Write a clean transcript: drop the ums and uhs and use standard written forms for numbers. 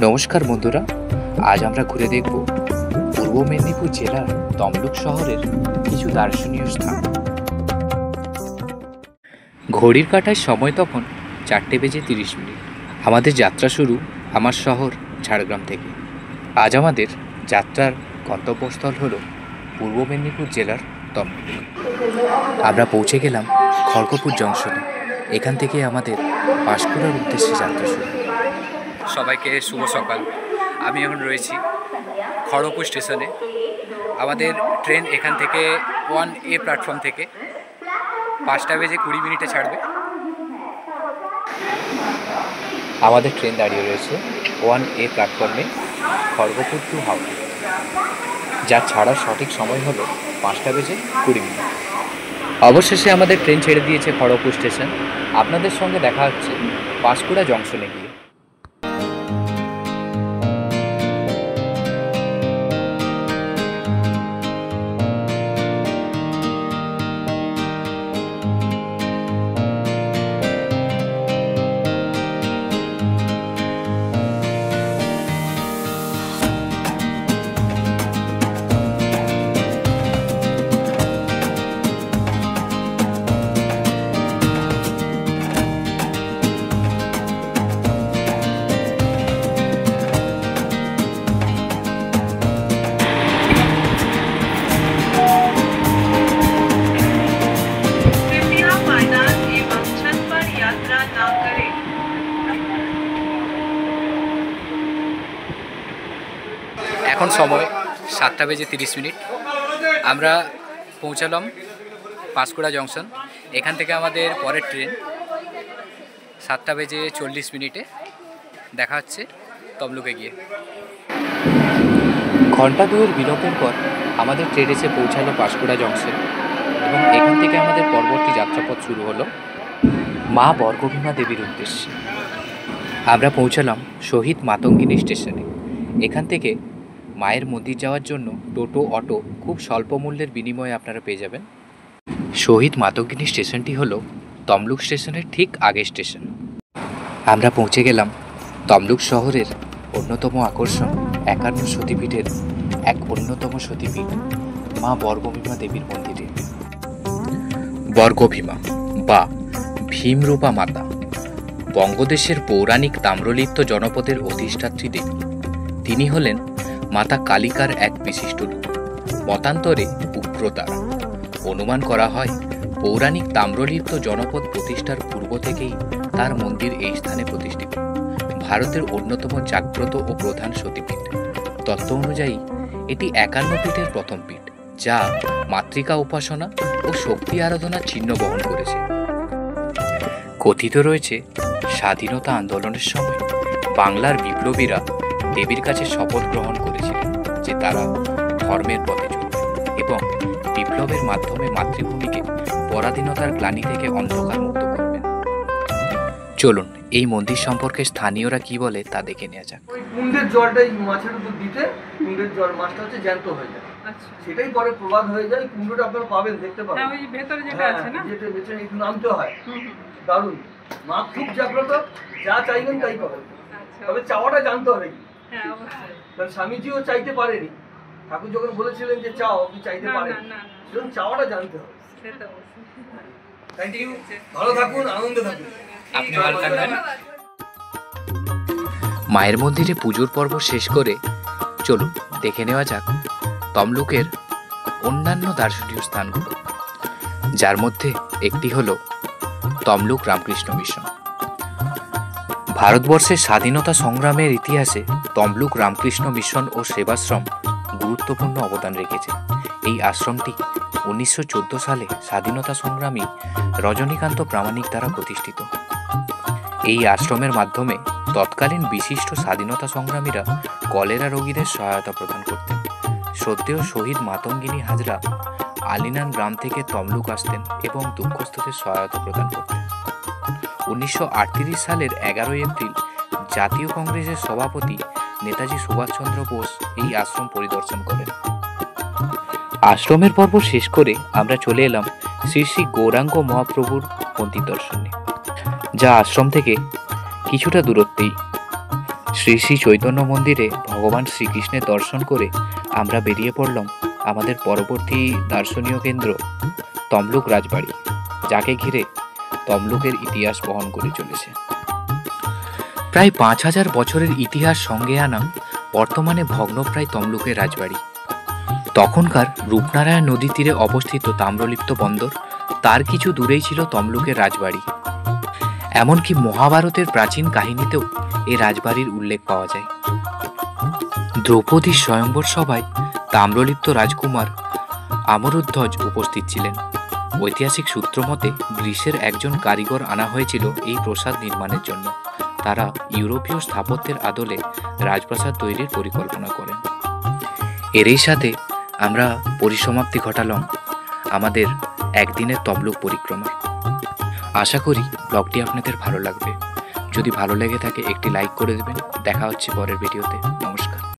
নমস্কার বন্ধুরা, আজ আমরা ঘুরে দেখব পূর্ব মেদিনীপুর জেলার তমলুক শহরের কিছু দর্শনীয় স্থান। ঘড়ির কাঁটায় সময় তখন 4:30। আমাদের যাত্রা শুরু আমার শহর ঝাড়গ্রাম থেকে। আজ আমাদের যাত্রার গন্তব্যস্থল হলো পূর্ব মেদিনীপুর জেলার তমলুক। আমরা পৌঁছে গেলাম খড়গপুর জংশনে। এখান থেকে আমাদের পাঁশকুড়ার উদ্দেশ্যে যাত্রা শুরু। সবাইকে শুভ সকাল। আমি এখন রয়েছি খড়গপুর স্টেশনে। আমাদের ট্রেন এখান থেকে 1A প্ল্যাটফর্ম থেকে 5:20 ছাড়বে। আমাদের ট্রেন দাঁড়িয়ে রয়েছে 1A প্ল্যাটফর্মে খড়গপুর টু হাওড়া, যার ছাড়ার সঠিক সময় হলো 5:20। অবশেষে আমাদের ট্রেন ছেড়ে দিয়েছে খড়গপুর স্টেশন। আপনাদের সঙ্গে দেখা হচ্ছে পাঁশকুড়া জংশনে গিয়ে। এখন সময় 7:30। আমরা পৌঁছালাম পাঁশকুড়া জংশন। এখান থেকে আমাদের পরের ট্রেন 7:40। দেখা হচ্ছে তমলুকে গিয়ে। ঘন্টা দুয়ের বিলম্বের পর আমাদের ট্রেন এসে পৌঁছালো পাঁশকুড়া জংশন এবং এখান থেকে আমাদের পরবর্তী যাত্রাপথ শুরু হলো মা বর্গভীমা দেবীর উদ্দেশ্যে। আমরা পৌঁছালাম শহীদ মাতঙ্গিনী স্টেশনে। এখান থেকে মায়ের মন্দির যাওয়ার জন্য টোটো, অটো খুব স্বল্প মূল্যের বিনিময়ে আপনারা পেয়ে যাবেন। শহীদ মাতঙ্গিনী স্টেশনটি হলো তমলুক স্টেশনের ঠিক আগের স্টেশন। আমরা পৌঁছে গেলাম তমলুক শহরের অন্যতম আকর্ষণ 51 সতীপীঠের এক অন্যতম সতীপীঠ মা বর্গভীমা দেবীর মন্দিরে। বর্গভীমা বা ভীমরূপা মাতা বঙ্গদেশের পৌরাণিক তাম্রলিপ্ত জনপদের অধিষ্ঠাত্রী দেবী। তিনি হলেন মাতা কালিকার এক বিশিষ্ট রূপ, মতান্তরে উগ্রতারা। অনুমান করা হয় পৌরাণিক তাম্রলিপ্ত জনপদ প্রতিষ্ঠার পূর্ব থেকেই তার মন্দির এই স্থানে প্রতিষ্ঠিত। ভারতের অন্যতম জাগ্রত ও প্রধান সতীপীঠ। তত্ত্ব অনুযায়ী এটি 51 পীঠের প্রথম পীঠ, যা মাতৃকা উপাসনা ও শক্তি আরাধনার চিহ্ন বহন করেছে। কথিত রয়েছে স্বাধীনতা আন্দোলনের সময় বাংলার বিপ্লবীরা দেবীর কাছে শপথ গ্রহণ করেছিলেন যে তারা ধর্মের পথে চলবে এবং বিপ্লবের মাধ্যমে মাতৃভূমিকে পরাধীনতার গ্লানি থেকে অন্ধকার মুক্ত করবেন। চলুন এই মন্দির সম্পর্কে স্থানীয়রা কি বলে তা দেখে নেওয়া যাক। কুণ্ডের জলটাই মাছের উপর দিতে কুণ্ডের জল মাছটা হচ্ছে জ্যান্ত হয়ে যায়। আচ্ছা, সেটাই পরে প্রবাদ হয়ে যায়। কুণ্ডটা আপনারা পাবেন, দেখতে পাবেন। হ্যাঁ, ওই ভেতরে যেটা আছে না, যেটা ভেতরে একটু নামতে হয়। দারুণ, মা খুব জাগ্রত, যা চাইবেন তাই পাবেন। তবে চাওয়াটা জানতে হবে কি। হ্যাঁ, অবশ্যই। কারণ স্বামীজিও চাইতে পারেনি, ঠাকুর যখন বলেছিলেন যে চাও, আপনি চাইতে পারেন, সেজন্য চাওয়াটা জানতে হবে। সেটা অবশ্যই। থ্যাংক ইউ, ভালো থাকুন, আনন্দে থাকুন। আপনি ভালো থাকবেন। মায়ের মন্দিরে পুজোর পর্ব শেষ করে চলুন দেখে নেওয়া যাক তমলুকের অন্যান্য দার্শনিক স্থানগুলো, যার মধ্যে একটি হলো তমলুক রামকৃষ্ণ মিশন। ভারতবর্ষের স্বাধীনতা সংগ্রামের ইতিহাসে তমলুক রামকৃষ্ণ মিশন ও সেবাশ্রম গুরুত্বপূর্ণ অবদান রেখেছে। এই আশ্রমটি 1914 সালে স্বাধীনতা সংগ্রামী রজনীকান্ত প্রামাণিক দ্বারা প্রতিষ্ঠিত। এই আশ্রমের মাধ্যমে তৎকালীন বিশিষ্ট স্বাধীনতা সংগ্রামীরা কলেরা রোগীদের সহায়তা প্রদান করতেন। শ্রদ্ধেয় শহীদ মাতঙ্গিনী হাজরা আলিনান গ্রাম থেকে তমলুক আসতেন এবং দুঃখস্থদের সহায়তা প্রদান করতেন। 1938 সালের 11 এপ্রিল জাতীয় কংগ্রেসের সভাপতি নেতাজি সুভাষচন্দ্র বোস এই আশ্রম পরিদর্শন করেন। আশ্রমের পর্ব শেষ করে আমরা চলে এলাম শ্রী শ্রী গৌরাঙ্গ মহাপ্রভুর মন্দির দর্শনে, যা আশ্রম থেকে কিছুটা দূরত্বেই। শ্রী শ্রী চৈতন্য মন্দিরে ভগবান শ্রীকৃষ্ণের দর্শন করে আমরা বেরিয়ে পড়লাম আমাদের পরবর্তী দর্শনীয় কেন্দ্র তমলুক রাজবাড়ি, যাকে ঘিরে তমলুকের ইতিহাস বহন করে চলেছে। প্রায় 5000 বছরের ইতিহাস সঙ্গে আনা বর্তমানে ভগ্নপ্রায় তমলুকের রাজবাড়ি। তখনকার রূপনারায়ণ নদীর তীরে অবস্থিত তাম্রলিপ্ত বন্দর, তার কিছু দূরেই ছিল তমলুকের রাজবাড়ি। এমনকি মহাভারতের প্রাচীন কাহিনীতেও এই রাজবাড়ির উল্লেখ পাওয়া যায়। দ্রৌপদীর স্বয়ম্বর সভায় তাম্রলিপ্ত রাজকুমার আমরধ্বজ উপস্থিত ছিলেন। ঐতিহাসিক সূত্র মতে গ্রিসের একজন কারিগর আনা হয়েছিল এই প্রাসাদ নির্মাণের জন্য। তারা ইউরোপীয় স্থাপত্যের আদলে রাজপ্রাসাদ তৈরির পরিকল্পনা করেন। এরই সাথে আমরা পরিসমাপ্তি ঘটালাম আমাদের একদিনের তমলুক পরিক্রমার। আশা করি ব্লগটি আপনাদের ভালো লাগবে। যদি ভালো লেগে থাকে একটি লাইক করে দেবেন। দেখা হচ্ছে পরের ভিডিওতে। নমস্কার।